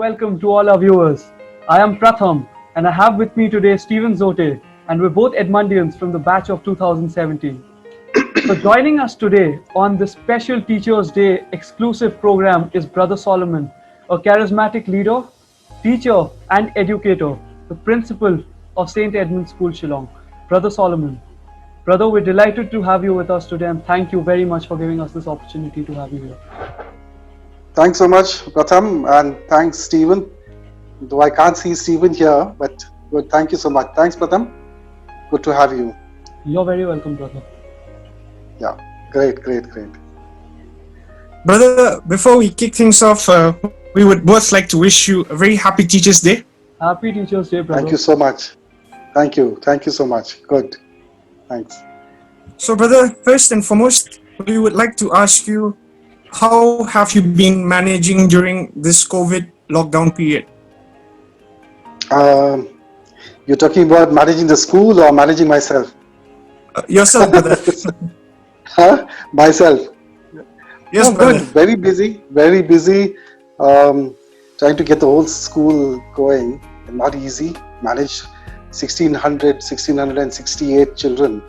welcome to all our viewers. I am Pratham and I have with me today Steven Zote, and we're both Edmundians from the batch of 2017. So joining us today on this special Teachers Day exclusive program is Brother Solomon, a charismatic leader, teacher and educator, the principal of St. Edmund School, Shillong. Brother Solomon. Brother, we're delighted to have you with us today and thank you very much for giving us this opportunity to have you here. Thanks so much, Pratham, and thanks, Stephen. Though I can't see Stephen here, but good, thank you so much. Thanks, Pratham. Good to have you. You're very welcome, brother. Yeah, great. Brother, before we kick things off, we would both like to wish you a very happy Teachers' Day. Happy Teachers Day, brother. Thank you so much. Thank you so much. Good. Thanks. So, brother, first and foremost, we would like to ask you, how have you been managing during this COVID lockdown period? You're talking about managing the school or managing myself? Yourself, brother. Myself. Yes, No, brother. good. Very busy. Trying to get the whole school going. Not easy. Manage 1668 children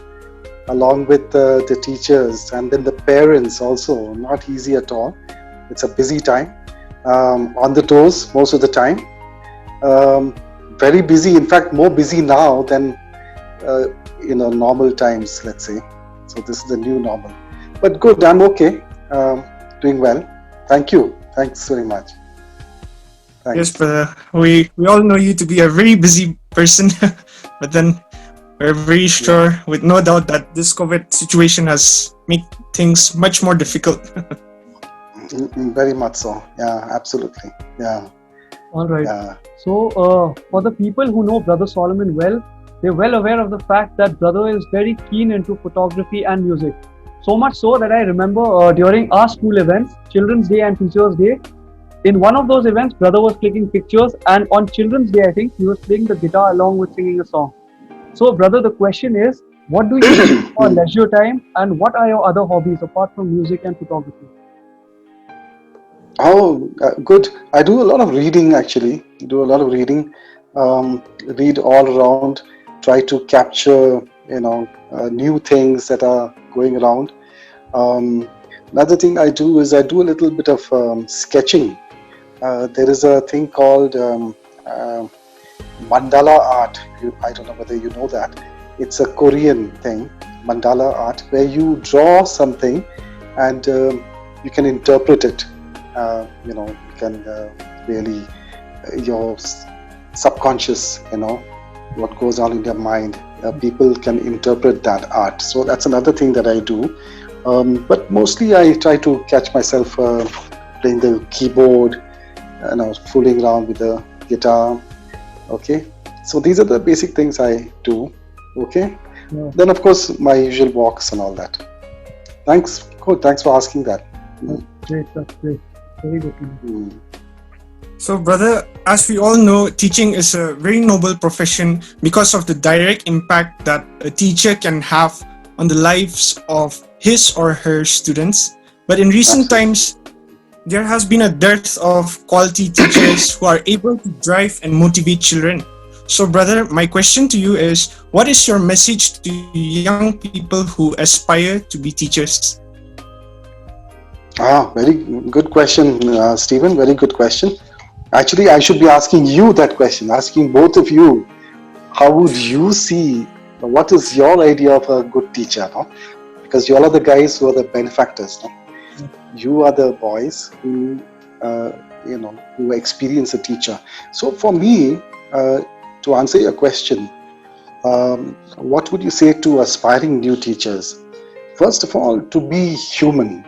along with the teachers and then the parents also. Not easy at all. It's a busy time. On the toes most of the time. Very busy. In fact, more busy now than normal times, let's say. So this is the new normal. But good, I'm okay. Doing well. Thank you. Thanks very much. Thanks. Yes, brother. We all know you to be a very busy person, but then we're very sure, with no doubt, that this COVID situation has made things much more difficult. Very much so. Yeah, absolutely. Yeah. All right. Yeah. So, for the people who know Brother Solomon well, they're well aware of the fact that Brother is very keen into photography and music. So much so that I remember during our school events, Children's Day and Teachers' Day, in one of those events, Brother was clicking pictures, and on Children's Day, I think, he was playing the guitar along with singing a song. So, Brother, the question is, what do you do for leisure time, and what are your other hobbies apart from music and photography? Oh, good. I do a lot of reading actually. Read all around. Try to capture, new things that are going around. Another thing I do is I do a little bit of sketching. There is a thing called mandala art. I don't know whether you know that. It's a Korean thing, mandala art, where you draw something and you can interpret it. You can really your subconscious, what goes on in your mind. People can interpret that art. So that's another thing that I do. But mostly I try to catch myself playing the keyboard, fooling around with the guitar. Okay, so these are the basic things I do. Okay, Yeah. then of course my usual walks and all that. Thanks. Good. Thanks for asking that. That's great. Very good to know. Mm. So, brother, as we all know, teaching is a very noble profession because of the direct impact that a teacher can have on the lives of his or her students. But in recent times, there has been a dearth of quality teachers who are able to drive and motivate children. So, brother, my question to you is, what is your message to young people who aspire to be teachers? Very good question, Stephen. Very good question. Actually, I should be asking you that question, asking both of you. How would you see, what is your idea of a good teacher? No? Because you all are the guys who are the benefactors. No? You are the boys who, who experience a teacher. So for me, to answer your question, what would you say to aspiring new teachers? First of all, to be human.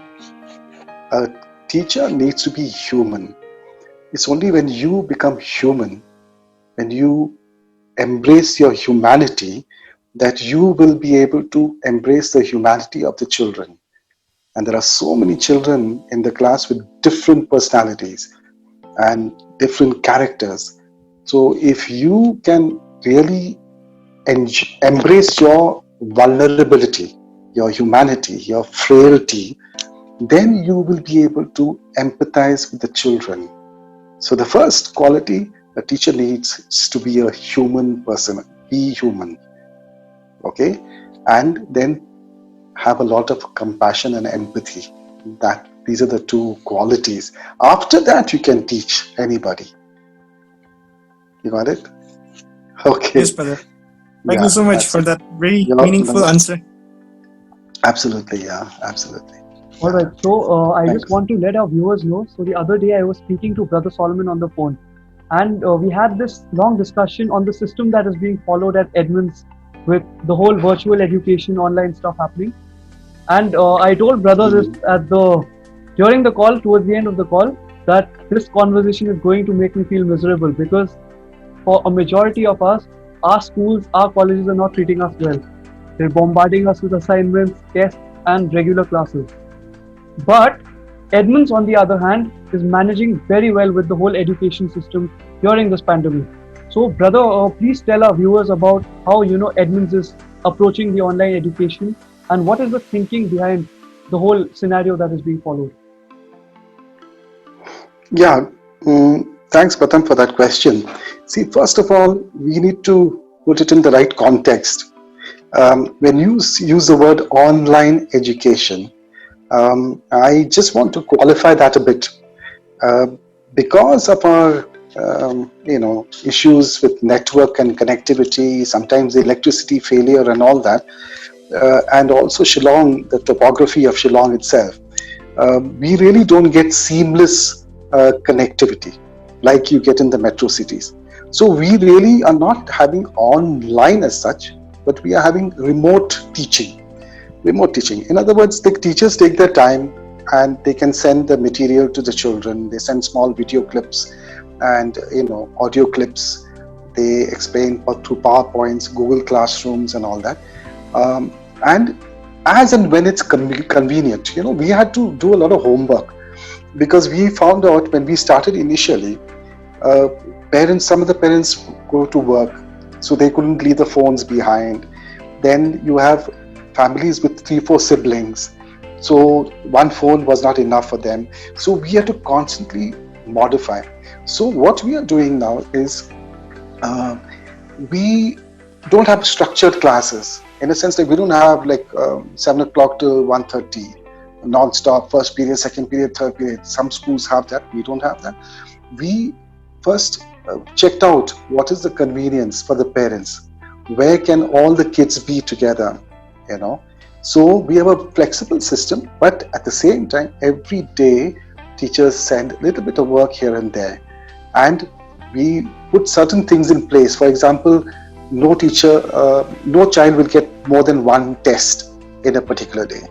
A teacher needs to be human. It's only when you become human, when you embrace your humanity, that you will be able to embrace the humanity of the children. And there are so many children in the class with different personalities and different characters. So if you can really embrace your vulnerability, your humanity, your frailty, then you will be able to empathize with the children. So the first quality a teacher needs is to be a human person, be human, okay, and then have a lot of compassion and empathy. That these are the two qualities. After that, you can teach anybody. You got it? Yes, Okay. brother. Thank you Yeah, so much that's for it. that very You're meaningful most answer. absolutely. Yeah, absolutely. All Yeah. right, so I just Thanks. want to let our viewers know. So the other day I was speaking to Brother Solomon on the phone, and we had this long discussion on the system that is being followed at Edmund's with the whole virtual education online stuff happening. And I told Brother this Mhm. at the during the call, towards the end of the call, that this conversation is going to make me feel miserable because for a majority of us, our schools, our colleges are not treating us well. They're bombarding us with assignments, tests, and regular classes. But Edmunds, on the other hand, is managing very well with the whole education system during this pandemic. So, brother, please tell our viewers about how Edmunds is approaching the online education and what is the thinking behind the whole scenario that is being followed. Yeah. Thanks, Pratham, for that question. See, first of all, we need to put it in the right context. When you use the word online education, I just want to qualify that a bit. Uh, because of our issues with network and connectivity, sometimes the electricity failure and all that, and also Shillong, the topography of Shillong itself, we really don't get seamless connectivity like you get in the metro cities. So we really are not having online as such, but we are having remote teaching. Remote teaching. In other words, the teachers take their time and they can send the material to the children. They send small video clips and audio clips. They explain through PowerPoints, Google Classrooms, and all that. And as and when it's convenient, we had to do a lot of homework because we found out when we started initially, uh, some of the parents go to work, so they couldn't leave the phones behind. Then you have families with 3, 4 siblings, so one phone was not enough for them. So we had to constantly modify. So what we are doing now is uh, we don't have structured classes in a sense that we don't have like 7 o'clock to 1:30 non-stop, first period, second period, third period. Some schools have that. We don't have that. We first checked out what is the convenience for the parents, where can all the kids be together, you know so we have a flexible system, but at the same time every day teachers send a little bit of work here and there, and we put certain things in place. For example, no child will get more than one test in a particular day.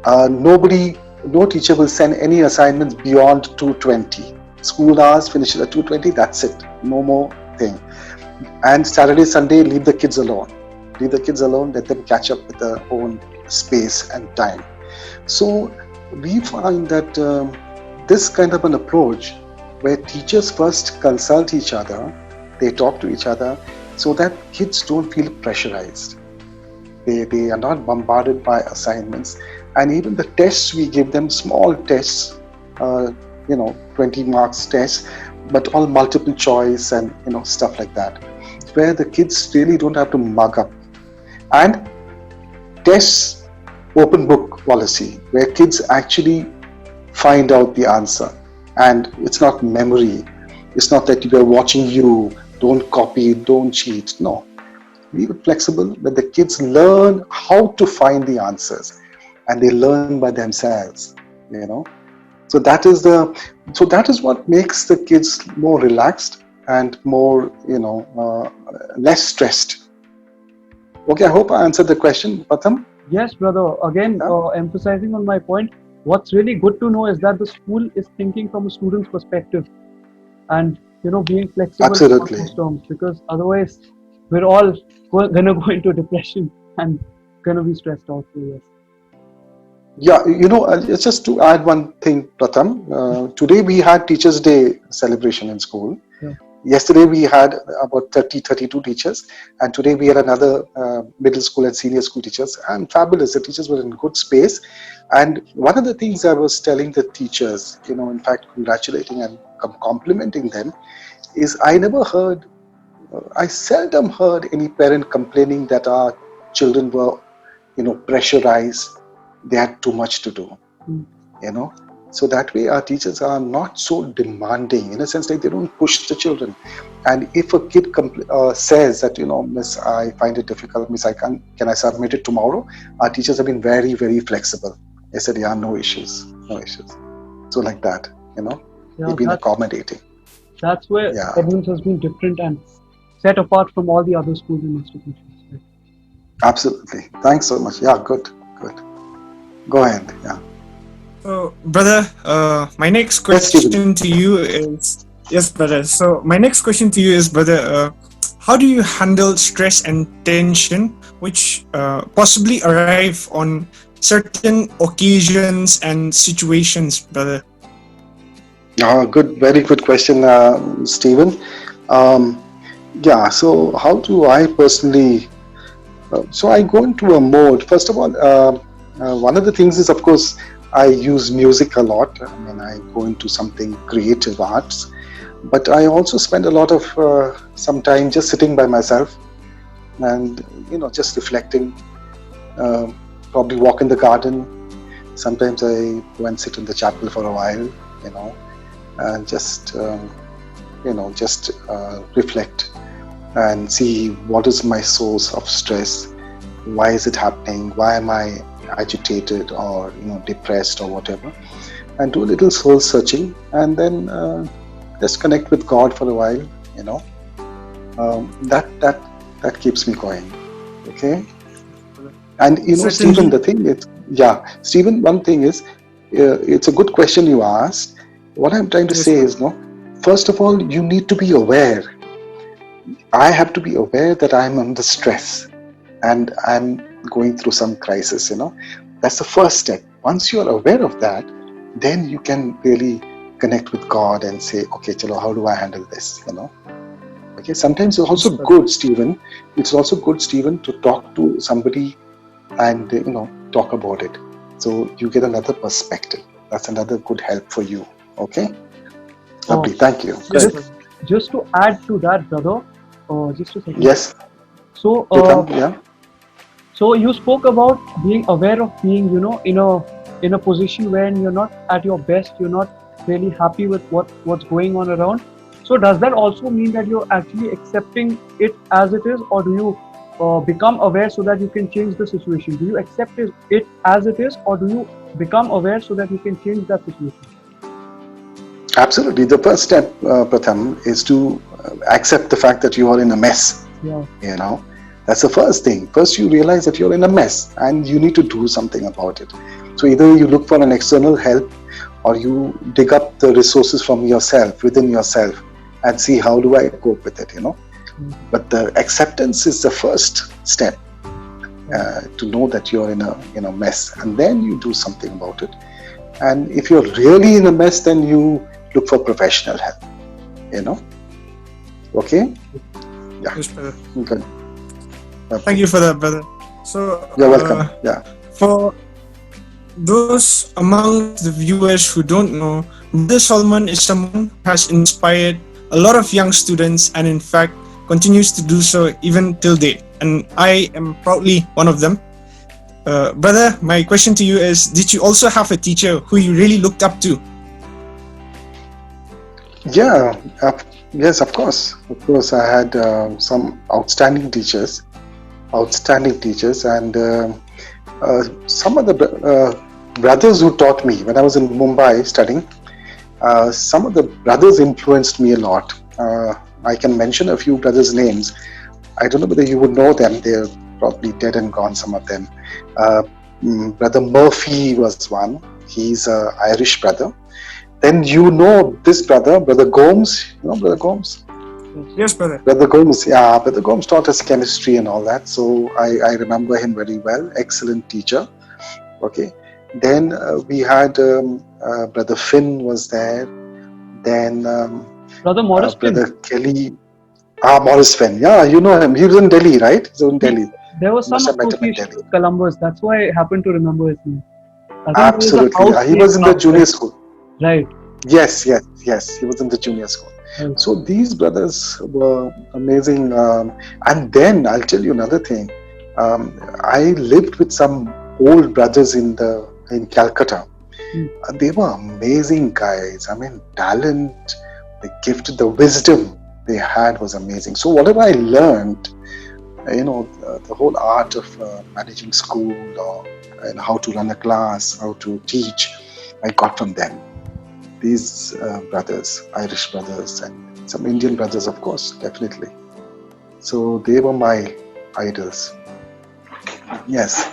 No teacher will send any assignments beyond 2:20. School hours finishes at 2:20. That's it. No more thing. And Saturday, Sunday, leave the kids alone. Leave the kids alone. Let them catch up with their own space and time. So we find that this kind of an approach, where teachers first consult each other, they talk to each other, so that kids don't feel pressurized. They are not bombarded by assignments, and even the tests we give them, small tests, 20 marks tests, but all multiple choice and stuff like that, where the kids really don't have to mug up. And tests, open book policy, where kids actually find out the answer, and it's not memory. It's not that we are watching you, don't copy, don't cheat. No, we were flexible, but the kids learn how to find the answers, and they learn by themselves. You know, so that is what makes the kids more relaxed and more less stressed. Okay, I hope I answered the question, Patham. Yes, brother. Again, Yeah, emphasizing on my point, what's really good to know is that the school is thinking from a student's perspective and being flexible on those absolutely. terms because otherwise we're all gonna go into depression and gonna be stressed out. So yes. Yeah, just to add one thing, Pratham. Today we had Teachers' Day celebration in school, Yeah. Yesterday we had about 30, 32 teachers, and today we had another middle school and senior school teachers, and fabulous. The teachers were in good space. And one of the things I was telling the teachers, in fact, congratulating and complimenting them, is I seldom heard any parent complaining that our children were, pressurized. They had too much to do, Mm. you know. So that way, our teachers are not so demanding, in a sense, like they don't push the children. And if a kid says that, Miss, I find it difficult, Miss, can I submit it tomorrow? Our teachers have been very, very flexible. They said, yeah, no issues, no issues. So like that, Yeah, they've been accommodating. that's where Yeah, Edmunds has been different and set apart from all the other schools and institutions. Right? absolutely. Thanks so much. Yeah, good, good. Go ahead. Yeah. So, brother, my next Yes, Stephen. question to you is yes, brother. So, my next question to you is, brother, how do you handle stress and tension, which possibly arrive on certain occasions and situations, brother? Good, very good question, Stephen. Um, yeah, so how do I personally? So I go into a mode. First of all, one of the things is, of course, I use music a lot. I mean, I go into something creative arts, but I also spend a lot of some time just sitting by myself and just reflecting. Uh, Probably walk in the garden. Sometimes I go and sit in the chapel for a while. And just reflect and see what is my source of stress, why is it happening, why am I agitated or depressed or whatever, and do a little soul searching, and then just connect with God for a while. That keeps me going. Okay. And Stephen, Certainly. the thing is, yeah, Stephen, one thing is, it's a good question you asked. What I'm trying to Yes, say brother. is, no, first of all, you need to be aware. I have to be aware that I'm under stress and I'm going through some crisis. That's the first step. Once you're aware of that, then you can really connect with God and say, okay, chalo, how do I handle this? Okay. Sometimes it's Yes, also brother. good, Stephen. It's also good, Stephen, to talk to somebody and talk about it, so you get another perspective. That's another good help for you. Okay, Uh, lovely, thank you. Yes, Good. just, brother. just to add to that, brother, just a second. Yes, So, Pratham. Yeah. so you spoke about being aware of being, in a position when you're not at your best, you're not really happy with what's going on around. So does that also mean that you're actually accepting it as it is, or do you become aware so that you can change the situation? Do you accept it as it is, or do you become aware so that you can change that situation? Absolutely. The first step, Pratham, is to accept the fact that you are in a mess. Yeah. You know, that's the first thing. First, you realize that you're in a mess and you need to do something about it. So either you look for an external help or you dig up the resources from yourself, within yourself, and see how do I cope with it. But the acceptance is the first step. To know that you're in a mess, and then you do something about it. And if you're really in a mess, then you look for professional help. Okay. Yeah. Yes, brother. Good. Thank you for that, brother. So, You're welcome. Yeah. for those among the viewers who don't know, Brother Solomon is someone who has inspired a lot of young students and, in fact, continues to do so even till date. And I am proudly one of them. Brother, my question to you is: did you also have a teacher who you really looked up to? Yeah. Yes, of course. Of course, I had some outstanding teachers, and some of the brothers who taught me when I was in Mumbai studying. Some of the brothers influenced me a lot. I can mention a few brothers' names. I don't know whether you would know them. They're probably dead and gone, some of them. Brother Murphy was one. He's an Irish brother. Then this brother, Brother Gomes. You know Brother Gomes? Yes, brother. Brother Gomes, yeah. Brother Gomes taught us chemistry and all that. So I remember him very well. Excellent teacher. Okay. Then we had Brother Finn was there. Then Brother Morris Finn. Brother Kelly. Morris Fenn. Yeah, you know him. He was in Delhi, right? He was in He, Delhi. there was You some must have met him in association Delhi. with Columbus. That's why I happen to remember his name. I think there is a Absolutely. house He named was in the after junior him. school. Right. Yes, yes, yes. He was in the junior school. Right. So these brothers were amazing. And then I'll tell you another thing. I lived with some old brothers in Calcutta. Hmm. They were amazing guys. I mean, talent, the gift, the wisdom they had was amazing. So whatever I learned, the whole art of managing school or and how to run a class, how to teach, I got from them. These brothers, Irish brothers, and some Indian brothers, of course, definitely. So they were my idols. Yes.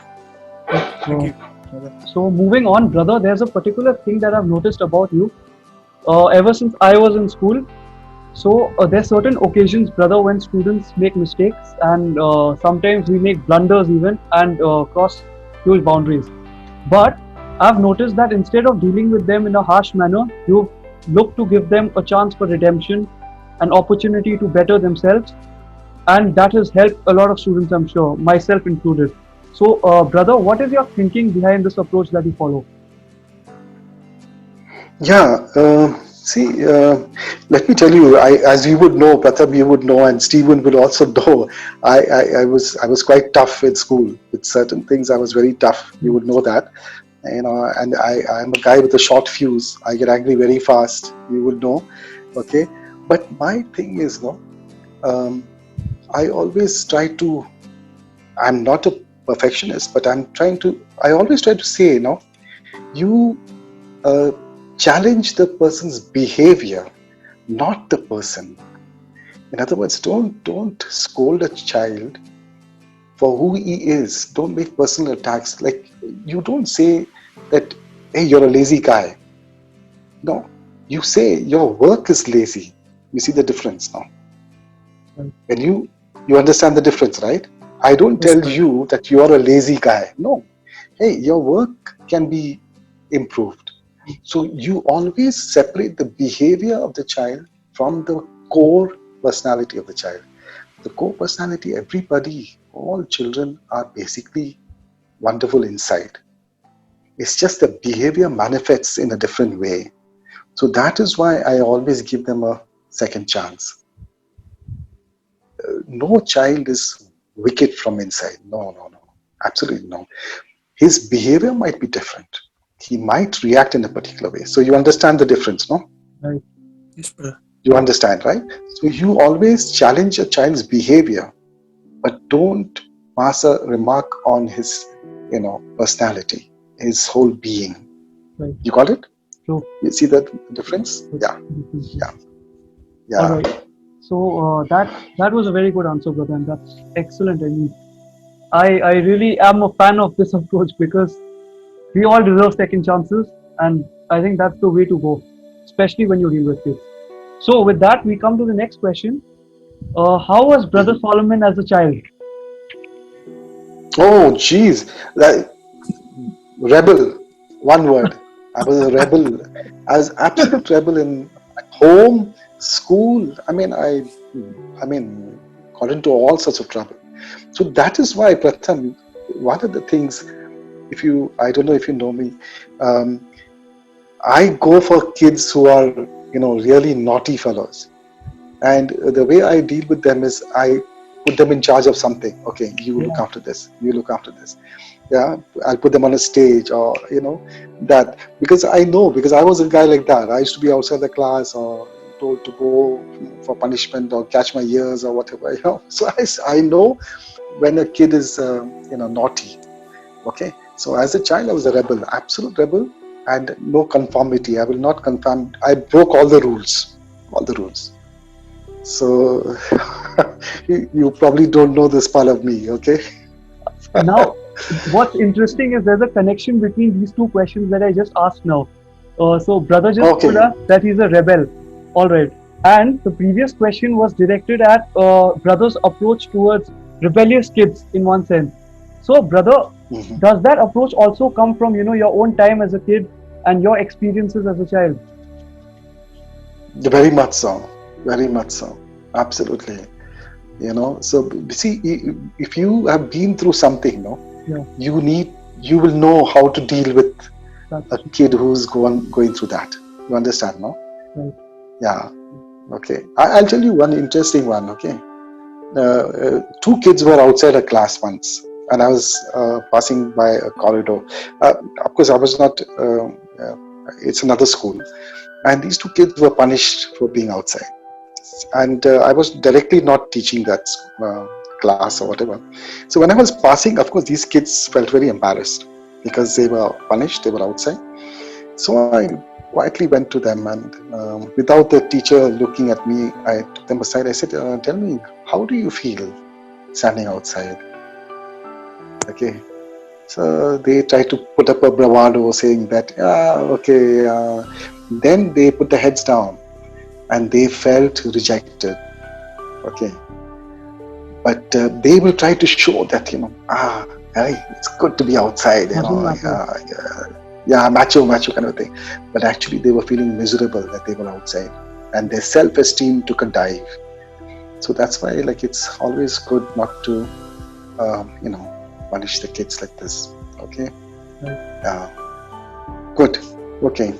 Thank Uh, you, brother. so moving on, brother, there's a particular thing that I've noticed about you. Ever since I was in school, so there's certain occasions, brother, when students make mistakes, and sometimes we make blunders even and cross huge boundaries. But I've noticed that instead of dealing with them in a harsh manner, you look to give them a chance for redemption, an opportunity to better themselves, and that has helped a lot of students, I'm sure, myself included. So, brother, what is your thinking behind this approach that you follow? Yeah. See, let me tell you, as you would know, Pratham, you would know, and Stephen would also know. I was quite tough in school. With certain things, I was very tough. You would know that. And I'm a guy with a short fuse. I get angry very fast. You would know. Okay. But my thing is, no, I always try to, I'm not a perfectionist, but I always try to say, you uh, challenge the person's behavior, not the person. In other words, don't scold a child for who he is. Don't make personal attacks. Like, you don't say that, hey, you're a lazy guy. No, you say your work is lazy. You see the difference now. Right. When you understand the difference, right? I don't Yes, tell brother. you that you're a lazy guy. No. Hey, your work can be improved. So you always separate the behavior of the child from the core personality of the child. The core personality, everybody, all children are basically wonderful inside. It's just the behavior manifests in a different way. So that is why I always give them a second chance. No child is wicked from inside. No, no, no. Absolutely no. His behavior might be different. He might react in a particular way. So you understand the difference, no? Right. Yes, brother. You understand, right? So you always challenge a child's behavior, but don't pass a remark on his, personality, his whole being. Right. You got it? True. You see that difference? Right. Yeah, Differences. yeah, All yeah. right. So that was a very good answer, brother, and that's excellent. I mean, I really am a fan of this approach because we all deserve second chances, and I think that's the way to go, especially when you deal with kids. So with that, we come to the next question. How was Brother Mhm. Solomon as a child? Oh, geez. Like, rebel. One word. I was a rebel. I was absolute rebel in home, school. I mean, got into all sorts of trouble. So that is why, Pratham, one of the things, I don't know if you know me, um, I go for kids who are, really naughty fellows. And the way I deal with them is I put them in charge of something. Okay, you look Yeah. after this. You look after this. Yeah, I'll put them on a stage, or that, because I know, because I was a guy like that. I used to be outside the class or told to go for punishment or catch my ears or whatever. So I know when a kid is naughty. Okay, so as a child I was a rebel, absolute rebel, and no conformity. I will not conform. I broke all the rules. So you probably don't know this part of me. Okay. Now, what's interesting is there's a connection between these two questions that I just asked now. So, brother just told Okay. us that he's a rebel. All right. And the previous question was directed at brother's approach towards rebellious kids in one sense. So, brother, Mhm. does that approach also come from your own time as a kid and your experiences as a child? Very much so. Very much so. Absolutely. So see, if you have been through something, Yeah, you will know how to deal with that's a kid who's going through that. You understand, no? right. Yeah. Okay. I'll tell you one interesting one. Okay. Two kids were outside a class once, and I was passing by a corridor. Of course, I was not. It's another school, and these two kids were punished for being outside. And I was directly not teaching that uh, class or whatever. So when I was passing, of course, these kids felt very embarrassed because they were punished. They were outside. So I quietly went to them, and without the teacher looking at me, I took them aside. I said, "Tell me, how do you feel standing outside?" Okay. So they tried to put up a bravado saying that, okay. Then they put their heads down and they felt rejected. Okay. But they will try to show that, hey, it's good to be outside, Nothing matters. yeah, macho kind of thing. But actually, they were feeling miserable that they were outside, and their self-esteem took a dive. So that's why, like, it's always good not to, punish the kids like this. Okay. Right. Good. Okay.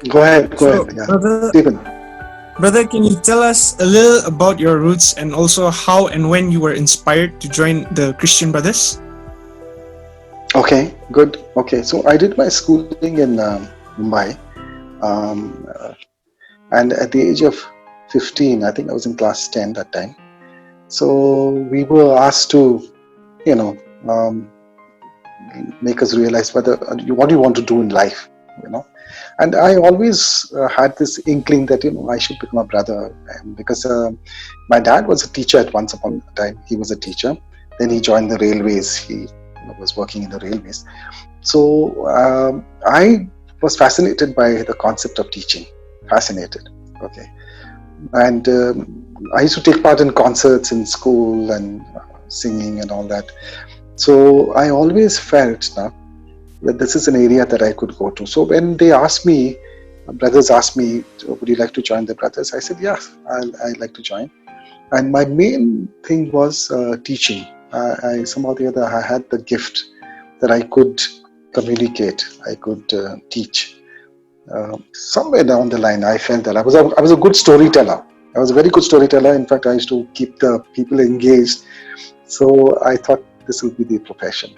Go ahead. So, Yeah, brother, Stephen. brother, can you tell us a little about your roots and also how and when you were inspired to join the Christian Brothers? Okay. Good. Okay. So I did my schooling in Mumbai. Um, uh, And at the age of 15, I think I was in class 10 that time. So we were asked to, you know, um, make us realize what do you want to do in life, And I always had this inkling that, I should become a brother, because my dad was a teacher at once upon a time. He was a teacher. Then he joined the railways. He was working in the railways. So I was fascinated by the concept of teaching. Fascinated. Okay. And I used to take part in concerts in school and singing and all that. So I always felt that this is an area that I could go to. So when they asked me, brothers asked me, would you like to join the brothers? I said, yeah, I'd like to join. And my main thing was teaching. I somehow or the other, I had the gift that I could communicate, I could teach. Somewhere down the line, I felt that I was a good storyteller. I was a very good storyteller. In fact, I used to keep the people engaged. So I thought this will be the profession.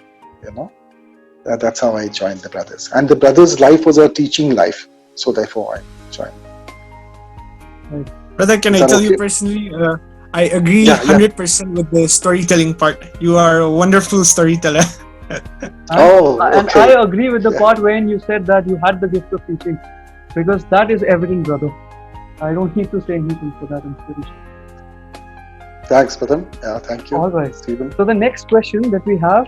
That's how I joined the brothers. And the brothers' life was a teaching life. So therefore, I joined. Right. Brother, can Is I that tell you okay? personally? I agree Yeah. 100% with the storytelling part. You are a wonderful storyteller. And Okay. I agree with the Yeah. part when you said that you had the gift of teaching, because that is evident, brother. I don't need to say anything for that. I'm pretty sure. Thanks, Pratham. Yeah, thank you, All right. Stephen. So the next question that we have.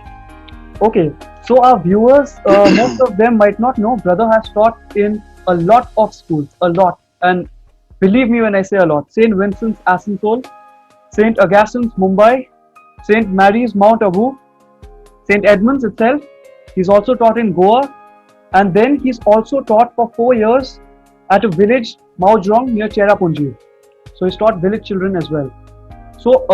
Okay, so our viewers, most of them might not know, brother has taught in a lot of schools, a lot. And believe me when I say a lot. St. Vincent's Asansol, St. Augustine's Mumbai, St. Mary's Mount Abu, St. Edmund's itself. He's also taught in Goa. And then he's also taught for 4 years at a village, Maujrong, near Cherrapunji. So he's taught village children as well. So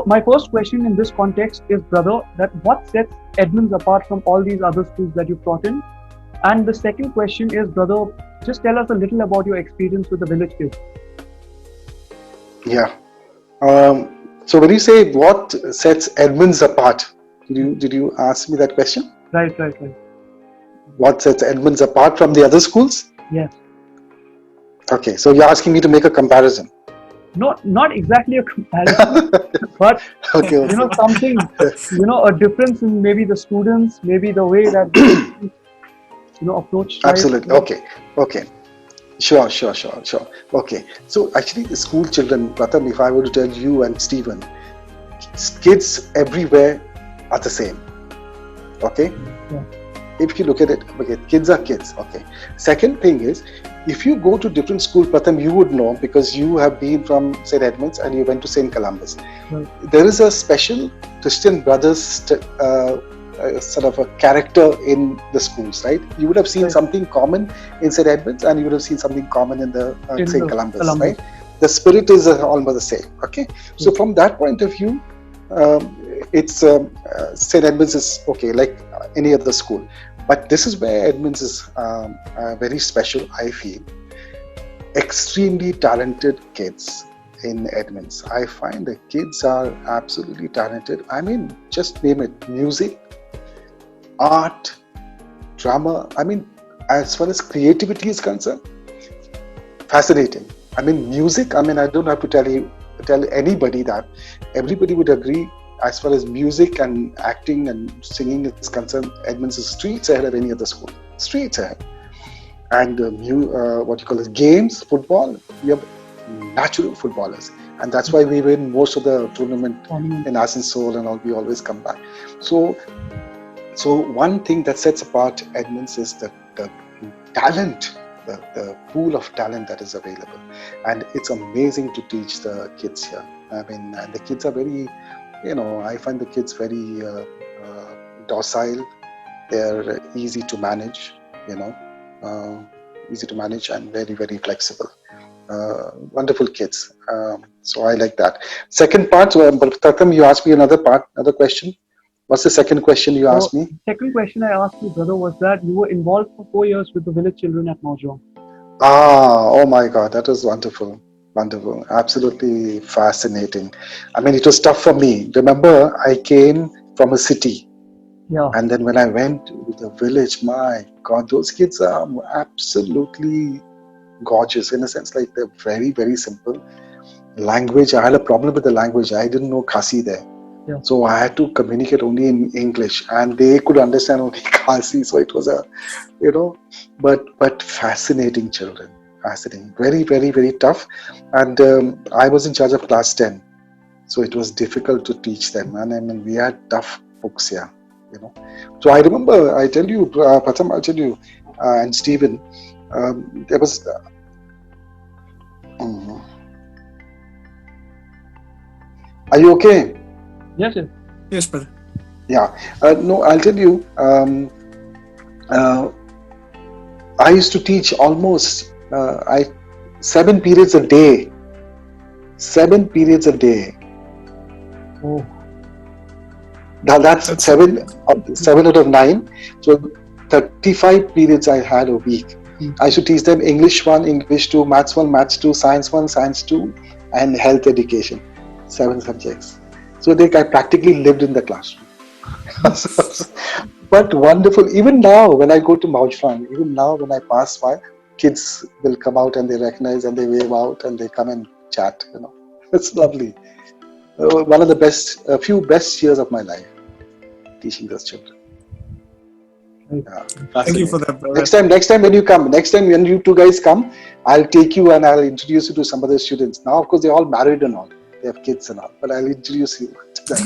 my first question in this context is, brother, that what sets Edmund's apart from all these other schools that you've taught in? And the second question is, brother, just tell us a little about your experience with the village kids. Yeah. So when you say what sets Edmunds apart, did you ask me that question? Right. What sets Edmunds apart from the other schools? Yes. Okay, so you're asking me to make a comparison. Not exactly a comparison, but Okay. something, a difference in maybe the students, maybe the way that they, approach life. Absolutely. Okay. Sure. Okay. So actually, the school children, Pratham, if I were to tell you and Stephen, kids everywhere are the same. Okay. Yeah. If you look at it, okay, kids are kids. Okay. Second thing is, if you go to different schools, Pratham, you would know because you have been from St. Edmunds and you went to St. Columbus. Right. There is a special Christian Brothers sort of a character in the schools, right? You would have seen something common in St. Edmunds and you would have seen something common in the St. Columbus, right? the spirit is almost the same. Okay, so from that point of view, it's St. Edmunds is okay, like any other school, but this is where Edmunds is very special. I feel extremely talented kids in Edmunds. I find the kids are absolutely talented. I mean, just name it: music, art, drama. I mean, as far as creativity is concerned, fascinating. I mean, music. I mean, I don't have to tell anybody that. Everybody would agree. As far as music and acting and singing is concerned, Edmunds is streets ahead of any other school. Streets ahead. And what you call it, games, football. We have natural footballers, and that's why we win most of the tournament in Asansol and all. We always come back. So one thing that sets apart Edmunds is the talent, the pool of talent that is available, and it's amazing to teach the kids here. I mean, and the kids are very, I find the kids very docile. They're easy to manage, easy to manage and very, very flexible. Wonderful kids. So I like that. Second part, Tatham, you asked me another question. What's the second question you asked me? Second question I asked you, brother, was that you were involved for 4 years with the village children at Mojong. Oh my God, that was wonderful. Wonderful. Absolutely fascinating. I mean, it was tough for me. Remember, I came from a city. Yeah. And then when I went to the village, my God, those kids are absolutely gorgeous in a sense. Like, they're very, very simple. Language, I had a problem with the language. I didn't know Khasi there. Yeah. So I had to communicate only in English, and they could understand only Khasi. So it was but fascinating children. Fascinating. Very, very, very tough. And I was in charge of class 10. So it was difficult to teach them. And I mean, we had tough books here, So I remember, I tell you, Pratham, I'll tell you, and Stephen, there was... Are you okay? Yes, sir. Yes, brother. Yeah. No, I'll tell you, I used to teach almost 7 periods a day. 7 periods a day. Oh. That's 7 out of 9. So 35 periods I had a week. I used to teach them English 1, English 2, Maths 1, Maths 2, Science 1, Science 2, and Health Education. 7 subjects. So I practically lived in the classroom. But wonderful. Even now, when I go to Mauchfan, even now when I pass by, kids will come out and they recognize and they wave out and they come and chat. It's lovely. One of the few best years of my life, teaching those children. Yeah, Thank you for that, brother. Next time when you two guys come, I'll take you and I'll introduce you to some of the students. Now, of course, they're all married and all. They have kids and all, but I'll introduce you to them.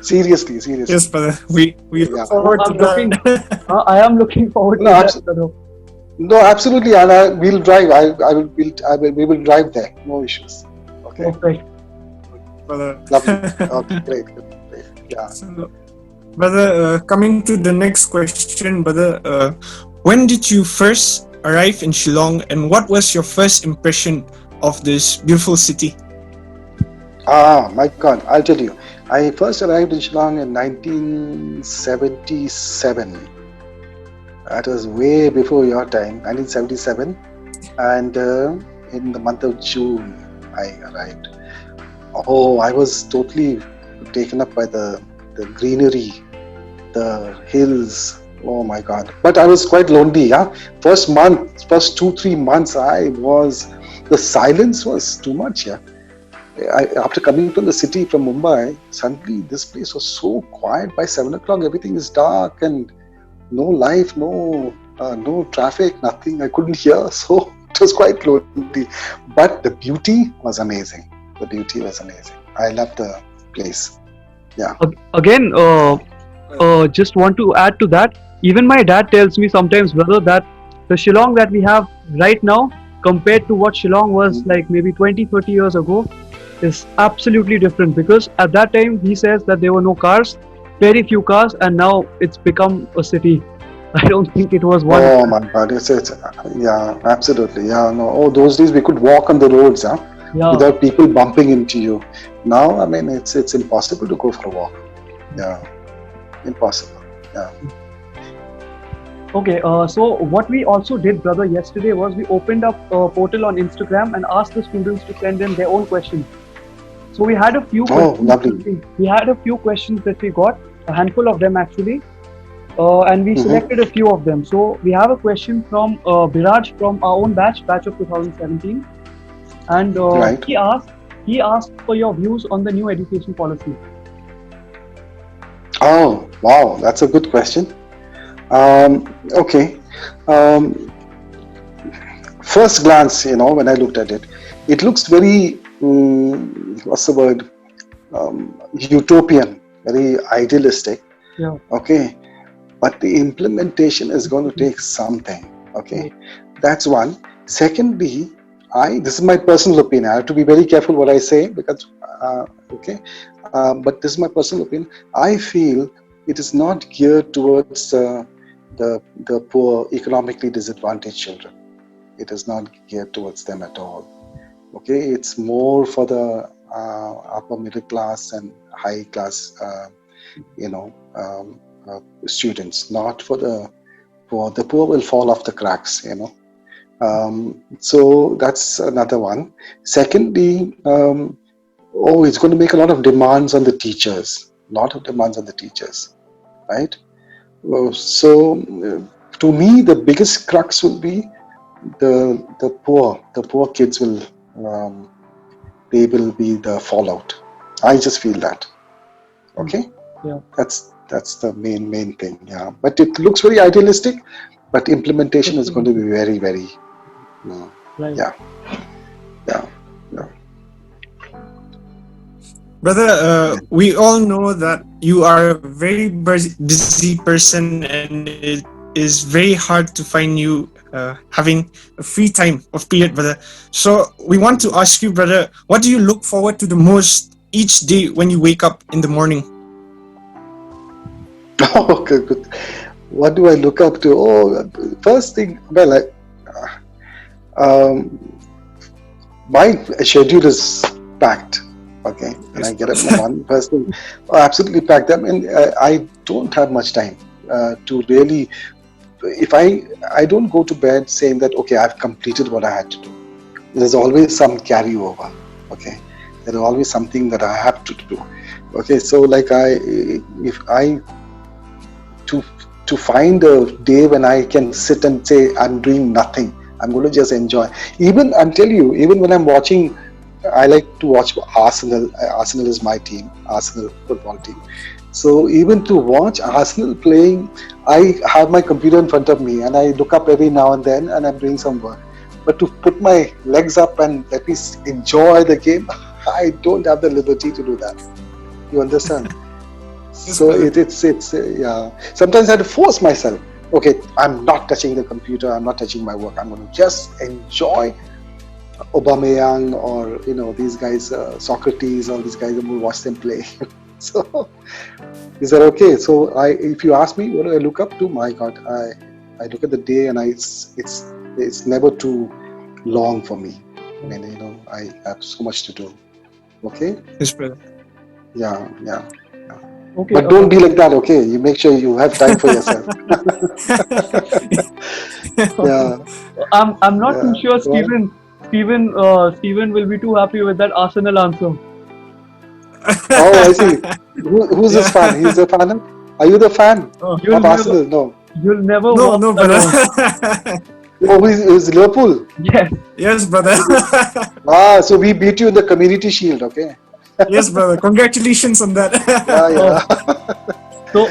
Seriously. Yes, brother. We look forward to that. I am looking forward to that, brother. No, absolutely, and we'll drive. We will drive there. No issues. Okay. Perfect. Brother. Lovely. Okay, great. Yeah. So, brother, coming to the next question, brother. When did you first arrive in Shillong, and what was your first impression of this beautiful city? My God, I'll tell you. I first arrived in Shillong in 1977. That was way before your time, 1977. And in the month of June, I arrived. Oh, I was totally taken up by the greenery, the hills. Oh my God. But I was quite lonely. Yeah? First 2-3 months, the silence was too much. Yeah. After coming from the city from Mumbai, suddenly this place was so quiet. By 7 o'clock, everything is dark and no life, no traffic, nothing. I couldn't hear, so it was quite lonely. But the beauty was amazing. I loved the place. Yeah. Again, just want to add to that. Even my dad tells me sometimes, brother, that the Shillong that we have right now, compared to what Shillong was like maybe 20-30 years ago, is absolutely different, because at that time he says that there were no cars, very few cars, and now it's become a city. I don't think it was one. Oh my God, it's yeah, absolutely, yeah. No, oh, those days we could walk on the roads, huh, Yeah. without people bumping into you. Now, I mean, it's impossible to go for a walk. Yeah, impossible. Yeah. Okay, so what we also did, brother, yesterday was we opened up a portal on Instagram and asked the students to send in their own questions. So we had a few Oh, questions. lovely. We had a few questions that we got, a handful of them actually, and we Mm-hmm. selected a few of them. So we have a question from Biraj from our own batch of 2017, and Right. he asked for your views on the new education policy. Oh, wow, that's a good question. Okay. Um, First glance, when I looked at it, it looks very, what's the word? Utopian, very idealistic. Yeah. Okay. But the implementation is going to take something. Right. Okay. That's one. Secondly, this is my personal opinion. I have to be very careful what I say because, okay. But this is my personal opinion. I feel it is not geared towards the poor, economically disadvantaged children. It is not geared towards them at all. Okay, it's more for the upper middle class and high class, you know, um, students, not for the poor. The poor will fall off the cracks. So that's another one. Secondly, it's going to make a lot of demands on the teachers. Lot of demands on the teachers, right? So, to me, the biggest crux will be the poor kids um, will be the fallout. I just feel that. Mm. Okay, Yeah. that's the main thing. Yeah, but it looks very idealistic, but implementation is going to be very very. Uh, Right. yeah, yeah, yeah. Brother, Yeah. we all know that you are a very busy person and it is very hard to find you having a free time of period, brother. So we want to ask you, brother, what do you look forward to the most each day when you wake up in the morning? Okay, good. What do I look up to? Oh, first thing. Well, um, my schedule is packed. Okay, when Yes, I get brother. up in the morning, first thing, absolutely packed. I mean, I don't have much time to really. If I don't go to bed saying that okay, I've completed what I had to do. There's always some carryover. Okay, there's always something that I have to do. Okay, so like if I to to find a day when I can sit and say I'm doing nothing. I'm going to just enjoy. Even I'll tell you, even when I'm watching, I like to watch Arsenal. Arsenal is my team, Arsenal football team. So even to watch Arsenal playing, I have my computer in front of me and I look up every now and then and I'm doing some work. But to put my legs up and let me enjoy the game, I don't have the liberty to do that. You understand? Yes, So brother. it's yeah. Sometimes I have to force myself. Okay, I'm not touching the computer. I'm not touching my work. I'm going to just enjoy Aubameyang or these guys, Socrates, all these guys. I'm going to watch them play. So is that okay? So if you ask me, what do I look up to? My God, I look at the day and it's never too long for me. I mean, I have so much to do. Okay, Yes, brother. yeah, yeah. Okay. But don't be like that, okay? You make sure you have time for yourself. Yeah, I'm not too yeah. sure Go on. Steven will be too happy with that Arsenal answer. Oh, I see. Who's this fan? Yeah. He's a fan? Are you the fan Oh, You'll of never Arsenal? No. you'll never no, walk no, brother. alone. Oh, who's Liverpool? Yes. Yes, brother. So we beat you in the Community Shield, okay? Yes, brother. Congratulations on that. Yeah, Uh, yeah. so,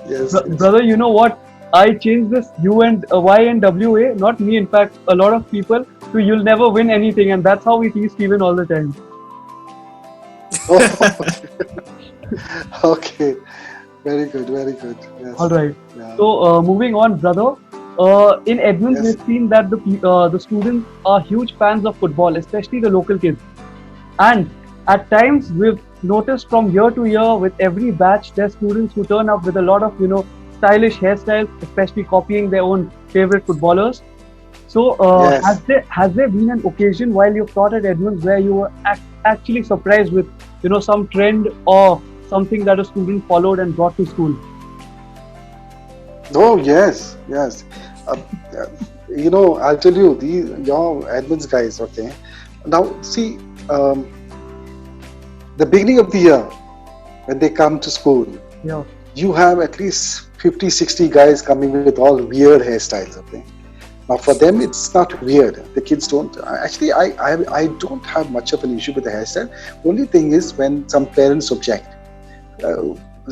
Yes, yes. brother, you know what? I changed this U and Y and WA, not me. In fact, a lot of people to "You'll never win anything," and that's how we tease Steven all the time. Oh, okay. Very good, very good. All Yes. right. Yeah. So, moving on, brother. In Edmund, Yes. we've seen that the students are huge fans of football, especially the local kids. And at times, we've noticed from year to year, with every batch, there's students who turn up with a lot of stylish hairstyles, especially copying their own favorite footballers. So, Yes. has there been an occasion while you've taught at Edmonds where you were actually surprised with some trend or something that a student followed and brought to school? Oh, yes, yes. Uh, uh, I'll tell you, your Edmonds guys, okay? Now, see, um, the beginning of the year, when they come to school, Yeah, you have at least 50, 60 guys coming with all weird hairstyles, okay? Now, for them, it's not weird. The kids don't. Actually, I don't have much of an issue with the hairstyle. Only thing is when some parents object.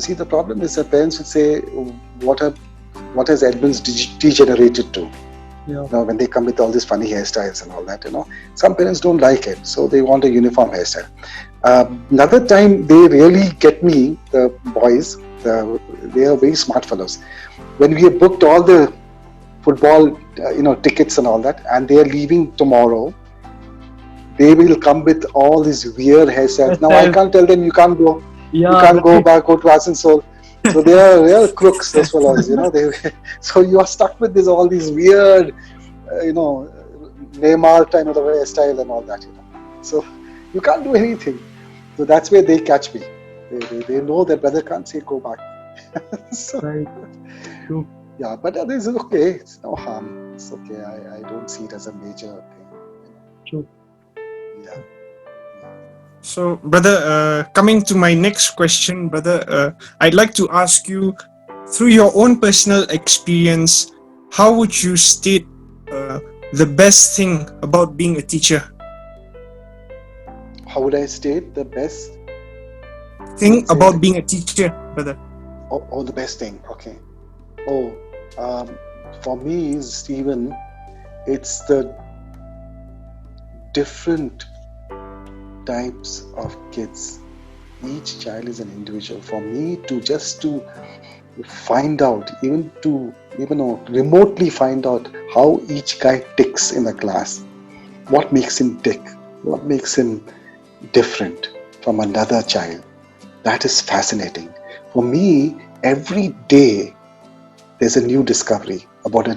See, the problem is that parents would say, "What have, what has Edmonds degenerated to?" yeah, When they come with all these funny hairstyles and all that, some parents don't like it, so they want a uniform hairstyle. Another time, they really get me. The boys, they are very smart fellows. When we have booked all the football, tickets and all that, and they are leaving tomorrow, they will come with all these weird hairstyles. Now I hairstyles. can't tell them you can't go, Yeah, right. back, go to Asansol. So they are real crooks, those fellows. They so you are stuck with all these weird, Neymar kind of hairstyle and all that. So you can't do anything. So that's where they catch me. They know that brother can't say go back. So Right. True. yeah, but this is okay. It's no harm. It's okay. I don't see it as a major thing. True. Yeah. So, brother, coming to my next question, brother, I'd like to ask you, through your own personal experience, how would you state the best thing about being a teacher? How would I state the best Thing say about it being a teacher, brother. Oh, the best thing. Okay. Oh, for me, Stephen, it's the different types of kids. Each child is an individual. For me, to find out, even remotely find out how each guy ticks in the class, what makes him tick, what makes him different from another child. That is fascinating. For me, every day there's a new discovery about a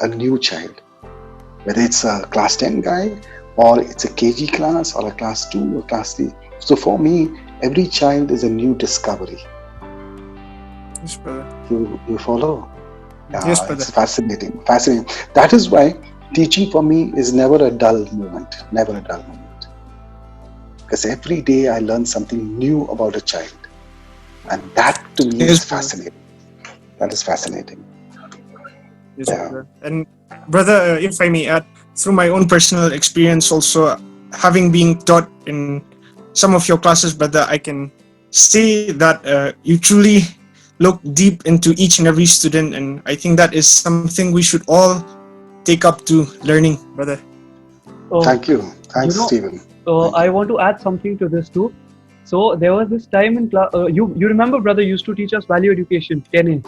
new child. Whether it's a class 10 guy, or it's a KG class, or a class 2, or class 3. So for me, every child is a new discovery. Yes, brother. You follow? Yes, brother. It's fascinating. Fascinating. That is why teaching for me is never a dull moment. Never a dull moment. Because every day I learn something new about a child. And that to me Yes, is brother. fascinating. That is fascinating. Yes, Yeah. brother. And brother, if I may add, through my own personal experience, also having been taught in some of your classes, brother, I can say that you truly look deep into each and every student, and I think that is something we should all take up to learning, brother. Uh, Thank you. you Thanks, know, Stephen. Thank I you. want to add something to this too. So there was this time in class. You remember, brother, used to teach us value education, 10A.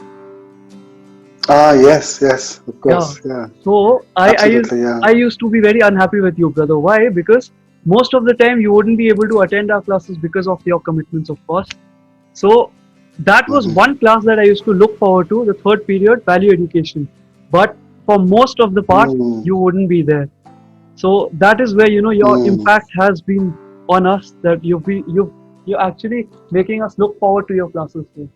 Yes, of Yeah. course. Yeah, So absolutely. Yeah. I used to be very unhappy with you, brother. Why? Because most of the time you wouldn't be able to attend our classes because of your commitments, of course. So that was Mm-hmm. one class that I used to look forward to, the third period, value education. But for most of the part, Mm, you wouldn't be there. So that is where your mm, impact has been on us. That you're actually making us look forward to your classes. So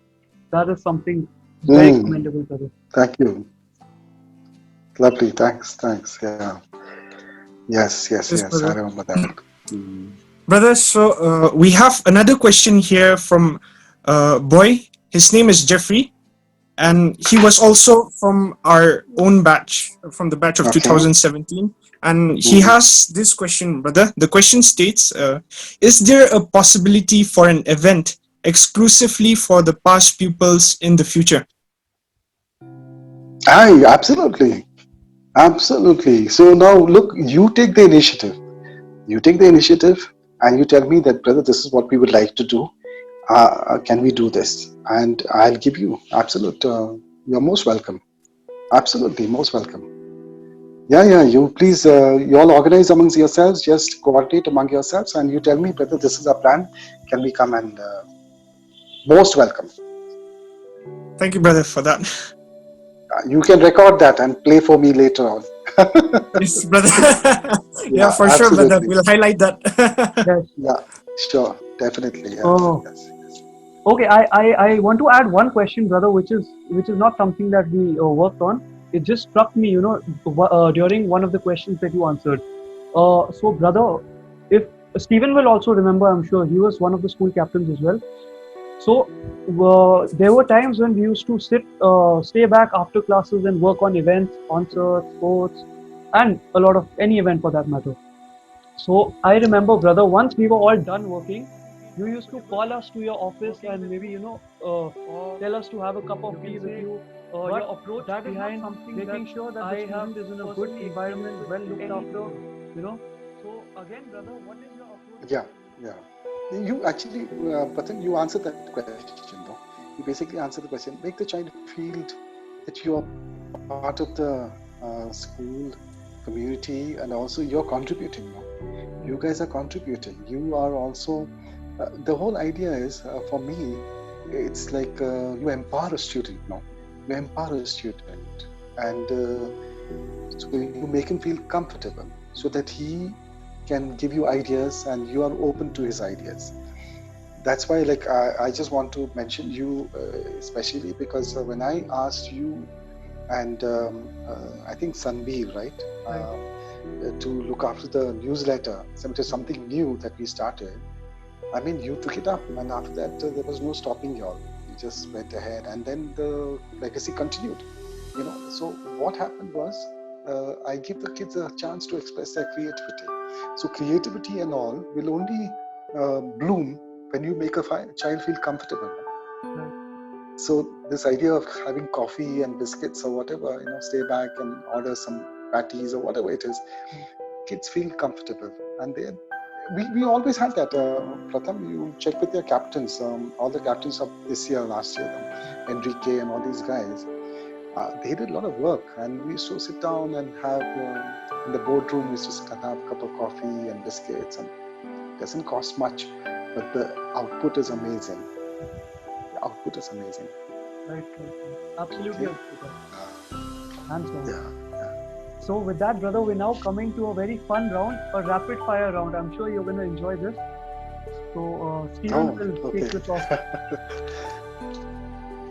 that is something very mm. commendable, brother. Thank you. Lovely. Thanks. Yeah. Yes, Yes. I brother. remember that. Mm. Brother, so we have another question here from boy. His name is Jeffrey, and he was also from our own batch, from the batch of Okay. 2017. And he Mm. has this question, brother. The question states, is there a possibility for an event exclusively for the past pupils in the future? Aye, absolutely. So now look, you take the initiative. You take the initiative, and you tell me that, brother, this is what we would like to do. Can we do this? And I'll give you absolute. You're most welcome. Absolutely, most welcome. Yeah. You please, you all organize amongst yourselves. Just coordinate among yourselves, and you tell me, brother, this is our plan. Can we come and most welcome. Thank you, brother, for that. You can record that and play for me later on. Yes, brother. Yeah, Yeah, for sure, brother. absolutely. We'll highlight that. Yes. Yeah, sure, definitely. Yeah, Oh, yes, yes. okay. I want to add one question, brother, which is not something that we worked on. It just struck me, during one of the questions that you answered. So, brother, if Stephen will also remember, I'm sure he was one of the school captains as well. So there were times when we used to stay back after classes and work on events, concerts, sports, and a lot of any event for that matter. So I remember, brother, once we were all done working, you used to call us to your office and maybe tell us to have a cup of tea with you. Your approach behind making sure that the student is in a good environment, well looked after. So again, brother, what is your approach Yeah, behind yeah. You actually, Patan, you answered that question, though. You basically answered the question. Make the child feel that you are part of the school community, and also you're contributing. No? You guys are contributing. You are also. The whole idea is, for me, it's like you empower a student. No, you empower a student, and so you make him feel comfortable, so that he can give you ideas and you are open to his ideas. That's why, like, I just want to mention you, especially because when I asked you and I think Sanveer, right, right? to look after the newsletter, so it is something new that we started. I mean, you took it up, and after that, there was no stopping you all. You just went ahead, and then the legacy continued. So what happened was, I give the kids a chance to express their creativity. So creativity and all will only bloom when you make a child feel comfortable. Right. So this idea of having coffee and biscuits or whatever, stay back and order some patties or whatever it is, kids feel comfortable, and we always had that. Pratham, you check with your captains, all the captains of this year, last year, Enrique and all these guys. They did a lot of work, and we used to sit down and have in the boardroom. We used to sit and have a cup of coffee and biscuits, and it doesn't cost much, but the output is amazing. The output is amazing. Right, right, right. Absolutely Okay. agree with that. Hands down. Yeah. So with that, brother, we're now coming to a very fun round, a rapid fire round. I'm sure you're going to enjoy this. So Stephen Oh, will okay. take this off.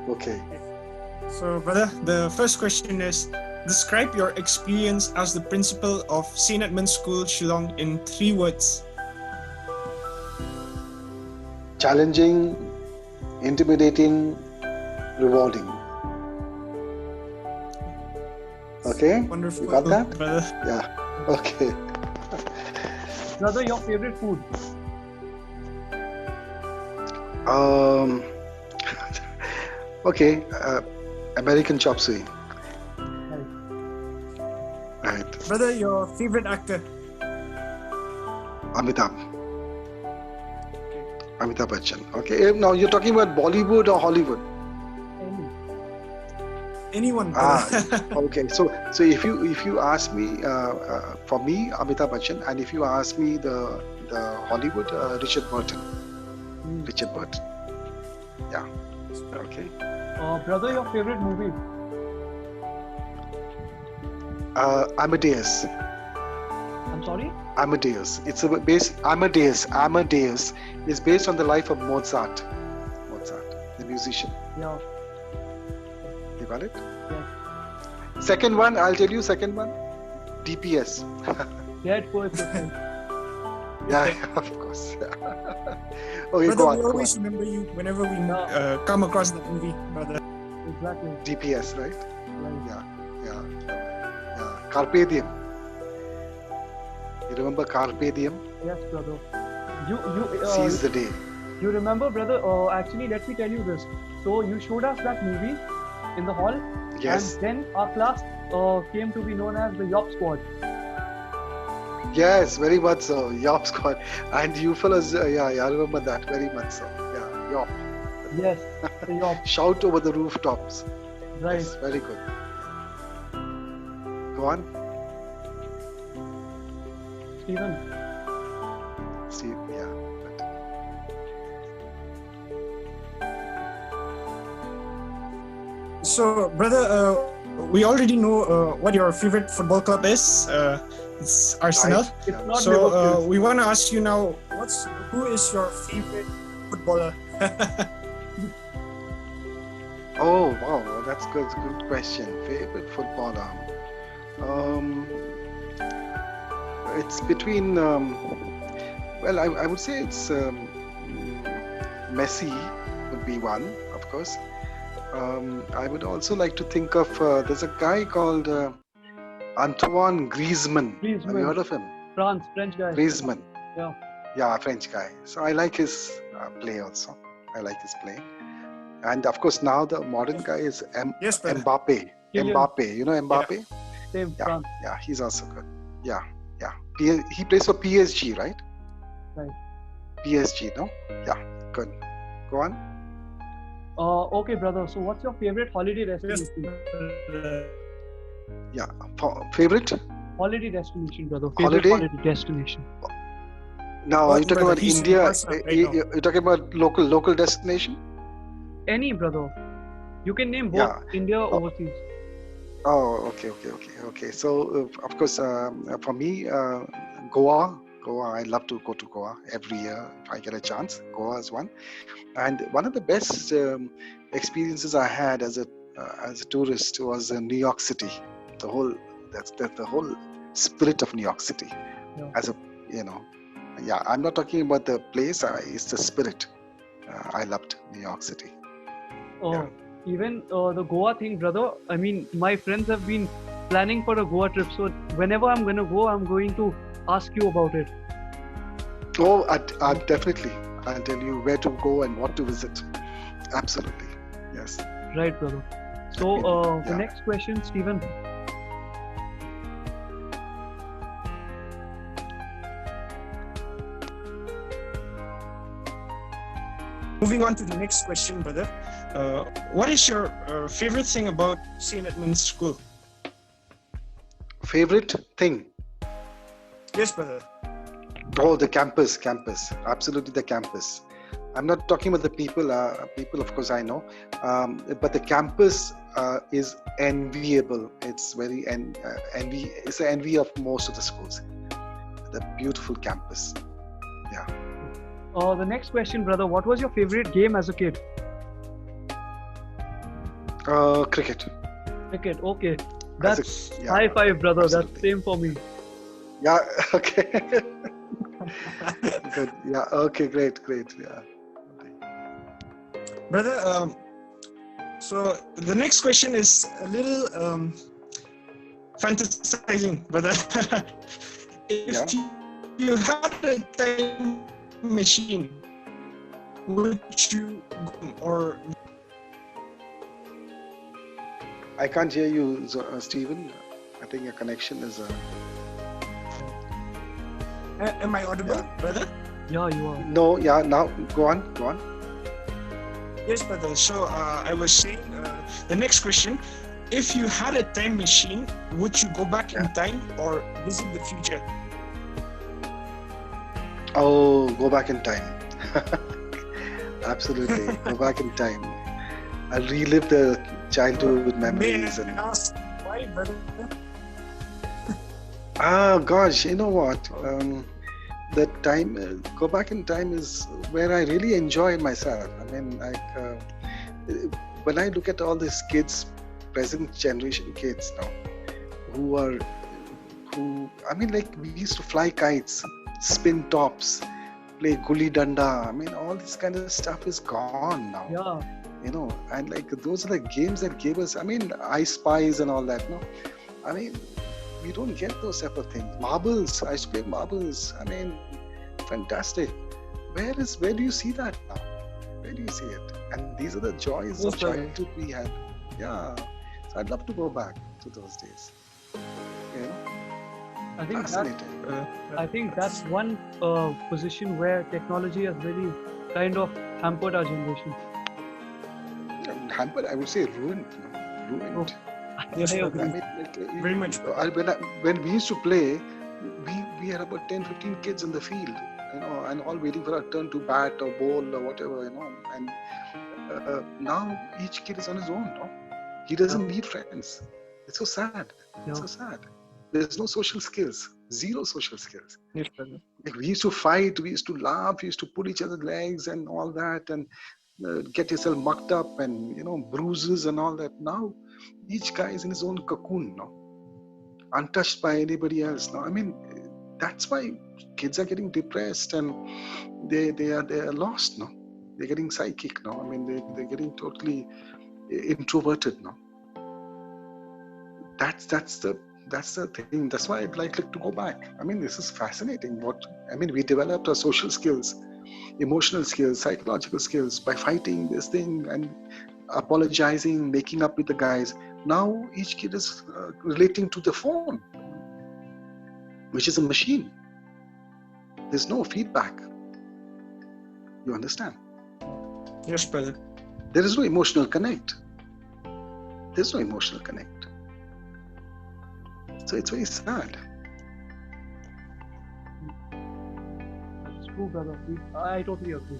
Okay. So, brother, the first question is: describe your experience as the principal of St. Edmund School, Shillong, in 3 words. Challenging, intimidating, rewarding. Okay, Wonderful, you got that? brother. Yeah. Okay. Brother, your favorite food? Um. Okay. American chop suey. Right. Right. Brother, your favorite actor? Amitabh. Amitabh Bachchan. Okay. Now you're talking about Bollywood or Hollywood? Any. Anyone, brother. Okay. So if you ask me, for me, Amitabh Bachchan, and if you ask me the Hollywood, Richard Burton. Richard Burton. Yeah. Okay. Brother, your favorite movie? Amadeus. I'm sorry? Amadeus. It's Amadeus is based on the life of Mozart, the musician. Yeah. You got it? Yes. Second one, I'll tell you. Second one, DPS. Dead Poets Society. Yeah, of course. Okay, Brother, go on. we always remember you whenever we come across that movie, brother. Exactly. DPS, right? Right. Yeah. Carpe diem. You remember Carpe diem? Yes, brother. Seize the day. You remember, brother? Actually, let me tell you this. So you showed us that movie in the hall. Yes. And then our class came to be known as the Yop Squad. Yes, very much so. Yop squad. And you fellas, I remember that very much so. Yeah, Yop. Yes, the Yop. Shout over the rooftops. Right. Yes, very good. Go on. Stephen. See, yeah. So, brother, we already know what your favorite football club is. It's Arsenal. Right. It's Yeah. not So, Liverpool. we want to ask you now, who is your favorite footballer? Oh wow, that's good. Good question. Favorite footballer. Um, it's between. Well, I would say it's Messi would be one, of course. I would also like to think of. There's a guy called Antoine Griezmann. Have you Griezmann, heard of him? France, French guy. Griezmann. Yeah. Yeah, French guy. So I like his play also. I like his play. And of course, now the modern guy is Yes, brother. Mbappe. Kylian, Mbappe. You know Mbappe? same Yeah, France. yeah, he's also good. Yeah, yeah. He plays for PSG, right? Right. PSG, no? Yeah, good. Go on. Okay, brother. So, what's your favorite holiday Yes, destination? brother. Yeah, favorite Holiday destination, brother. Favorite holiday? holiday destination. Now, are you talking Brother, about he's in India? Barcelona right now. You're talking about local destination? Any, brother. You can name both Yeah. India, Oh, overseas. okay. So, of course, for me, Goa. Goa. I love to go to Goa every year if I get a chance. Goa is one. And one of the best experiences I had as a tourist was in New York City. The whole that's the whole spirit of New York City. Yeah. As a you know, yeah. I'm not talking about the place. It's the spirit. I loved New York City. Oh, Yeah. even the Goa thing, brother. I mean, my friends have been planning for a Goa trip. So, whenever I'm gonna go, I'm going to ask you about it. Oh, I definitely. I'll tell you where to go and what to visit. Absolutely. Yes. Right, brother. So, the Yeah. next question, Stephen. Moving on to the next question, brother. What is your favorite thing about St. Edmund's School? Favorite thing? Yes, brother. Oh, the campus. Absolutely, the campus. I'm not talking about the people. People, of course, I know, but the campus is enviable. It's very envy. It's the envy of most of the schools. The beautiful campus. Yeah. The next question, brother. What was your favorite game as a kid? Cricket. Cricket. Okay, As a- that's yeah, high five, brother. absolutely. That's same for me. Yeah. Okay. Good. Yeah. Okay. Great. Yeah. Brother, so the next question is a little fantasizing, brother. If you had a time machine, would you go or I can't hear you, Stephen. I think your connection is. am I audible, Yeah. brother? Yeah, you are. No. Yeah. Now go on. Yes, brother. So I was saying the next question: if you had a time machine, would you go back in time or visit the future? Oh, go back in time. Absolutely, go back in time. I'll relive the childhood memories May I and. ask why, brother? Ah, gosh, you know what? The time, go back in time is where I really enjoy myself. I mean, like, when I look at all these kids, present generation kids now, I mean, like, we used to fly kites, spin tops, play gully danda. I mean, all this kind of stuff is gone now. Yeah. You know, and like, those are the games that gave us, I mean, I Spies and all that, no? I mean, we don't get those type of things. Marbles, I used to play marbles. I mean, fantastic. Where do you see that now? Where do you see it? And these are the joys of Yes, brother. childhood we had. Yeah. So I'd love to go back to those days. You know, I think that's fascinating. I think that's one position where technology has really kind of hampered our generation. Hampered, I would say ruined. Ruined. Yes, I brother. I agree. mean, like, Very much. when we used to play, we had about 10, 15 kids in the field, you know, and all waiting for our turn to bat or bowl or whatever, you know. And now each kid is on his own, no? He doesn't need friends. It's so sad. It's Yeah. so sad. There's no social skills. Zero social skills. Yes, brother. Like we used to fight, we used to laugh, we used to pull each other's legs and all that, and get yourself mucked up and bruises and all that. Now, each guy is in his own cocoon, untouched by anybody else. I mean, that's why kids are getting depressed and they are lost. They're getting psychic. I mean, they're getting totally introverted. That's the thing. That's why I'd like to go back. I mean, this is fascinating. We developed our social skills, emotional skills, psychological skills by fighting this thing and apologizing, making up with the guys. Now each kid is relating to the phone, which is a machine. There's no feedback. You understand? Yes, brother. There is no emotional connect. There's no emotional connect. So it's very sad. That's true, brother. I totally agree.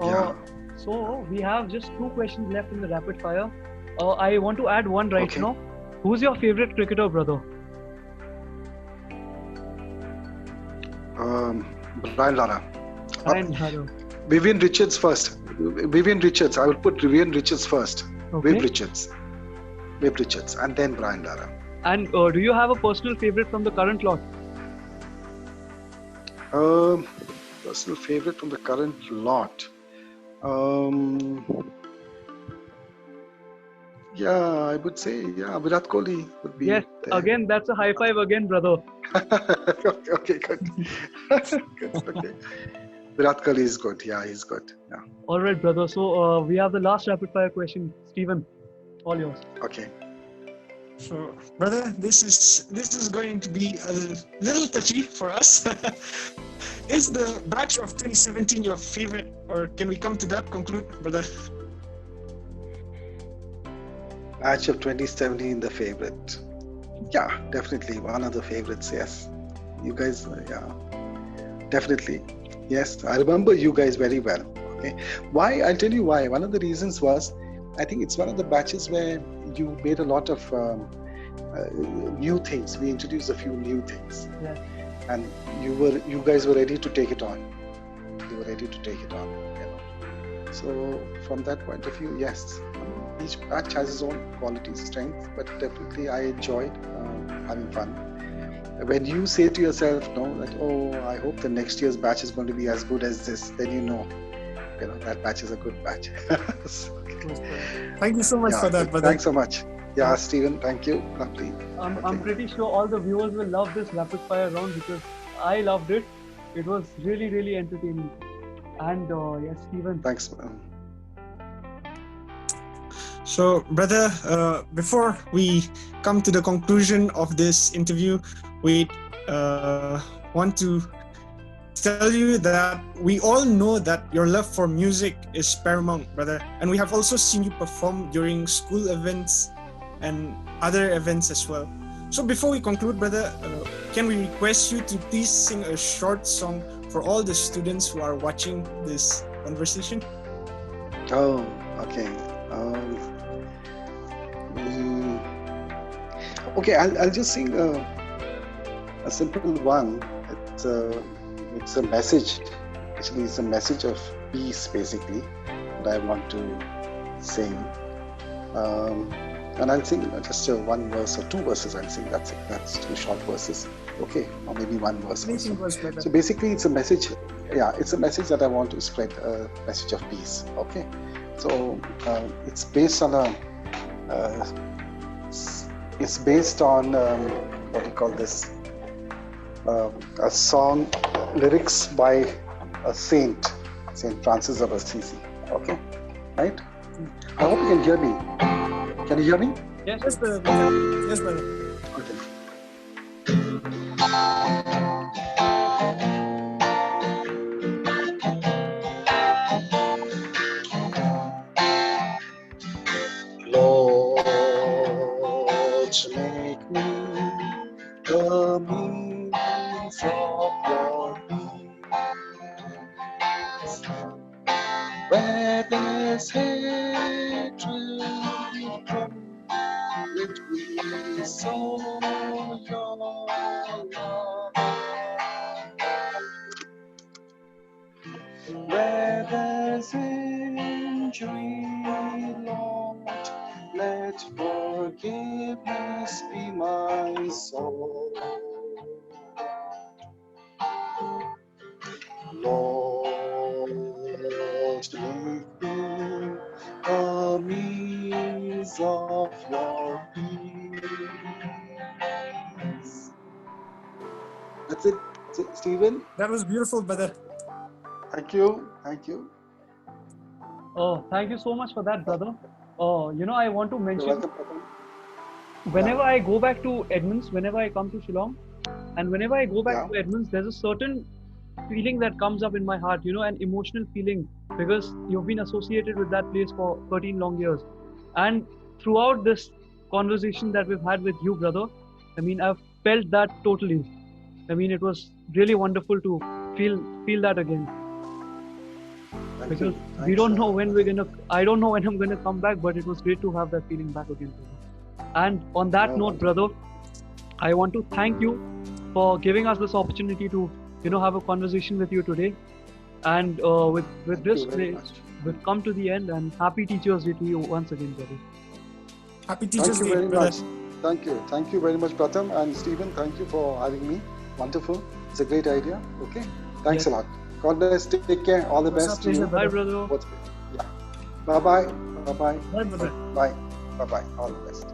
Yeah. So we have just 2 questions left in the rapid fire. I want to add one right Okay. now. Who's your favorite cricketer, brother? Brian Lara. Ryan Lara. Vivian Richards first. Vivian Richards. I will put Vivian Richards first. Okay. Viv Richards, and then Brian Lara. And do you have a personal favorite from the current lot? Personal favorite from the current lot. Yeah, I would say Virat Kohli would be. Yes. there. Again, that's a high five again, brother. Okay, good. Good. Okay. Virat Kohli is good. Yeah, he's good. Yeah. All right, brother. So we have the last rapid fire question. Stephen, all yours. Okay. So, brother, this is going to be a little touchy for us. Is the batch of 2017 your favorite, or can we come to that conclude, brother? Batch of 2017, the favorite. Yeah, definitely one of the favorites. Yes, you guys. Yeah, definitely. Yes, I remember you guys very well. Okay, why? I'll tell you why. One of the reasons was, I think it's one of the batches where you made a lot of new things. We introduced a few new things, Yes. and you guys were ready to take it on. You were ready to take it on. So from that point of view, yes, each batch has its own qualities, strengths, but definitely I enjoyed having fun. When you say to yourself, that I hope the next year's batch is going to be as good as this, then you know that batch is a good batch. Thank you so much for that, brother. Thanks so much. Yeah, Stephen, thank you. Lovely. I'm pretty sure all the viewers will love this rapid fire round because I loved it. It was really, really entertaining. And yes, Stephen. Thanks. So, brother, before we come to the conclusion of this interview, we want to tell you that we all know that your love for music is paramount, brother, and we have also seen you perform during school events and other events as well. So before we conclude, brother, can we request you to please sing a short song for all the students who are watching this conversation? Oh, okay. Okay, I'll just sing a simple one. It's a message. Actually, it's a message of peace, basically, that I want to sing. And I'll sing just one verse or 2 verses. I'll sing. That's it. That's 2 short verses. Okay, or maybe 1 verse. So basically, it's a message. Yeah, it's a message that I want to spread. A message of peace. Okay. So it's based on it's based on what do you call this? A song, lyrics by a saint, Saint Francis of Assisi. Okay, right? I hope you can hear me. Can you hear me? Yes, brother. Yes, brother. Okay. Lord, make me the means of your peace. Where there's hatred from, let me sow your love. Where there's injury, Lord, let forgiveness be my soul. Lord, make me a means of your peace. That's it, Stephen. That was beautiful, brother. Thank you. Thank you. Oh, thank you so much for that, brother. I want to You're mention, welcome, Pratham. whenever I go back to Edmonds, whenever I come to Shillong, and whenever I go back Yeah. to Edmonds, there's a certain feeling that comes up in my heart, an emotional feeling, because you've been associated with that place for 13 long years. And throughout this conversation that we've had with you, brother, I've felt that totally. It was really wonderful to feel that again. Thank Because you. we don't know when we're Pratham. gonna, I don't know when I'm gonna come back, but it was great to have that feeling back again, brother. And on that No, note, brother, I want to thank you for giving us this opportunity to, have a conversation with you today. And with Thank this, you very much. we've come to the end, and happy Teachers Day to you once again, brother. Happy Thank Teachers you Day, very brother. much. Thank you. Thank you very much, Pratham and Stephen. Thank you for having me. Wonderful. It's a great idea. Okay. Thanks Yes. a lot. God bless. Take care. All the It was best our to you. pleasure, Bye, brother. brother. Yeah. Bye bye. Bye bye. Bye, brother. Bye. Bye bye. All the best.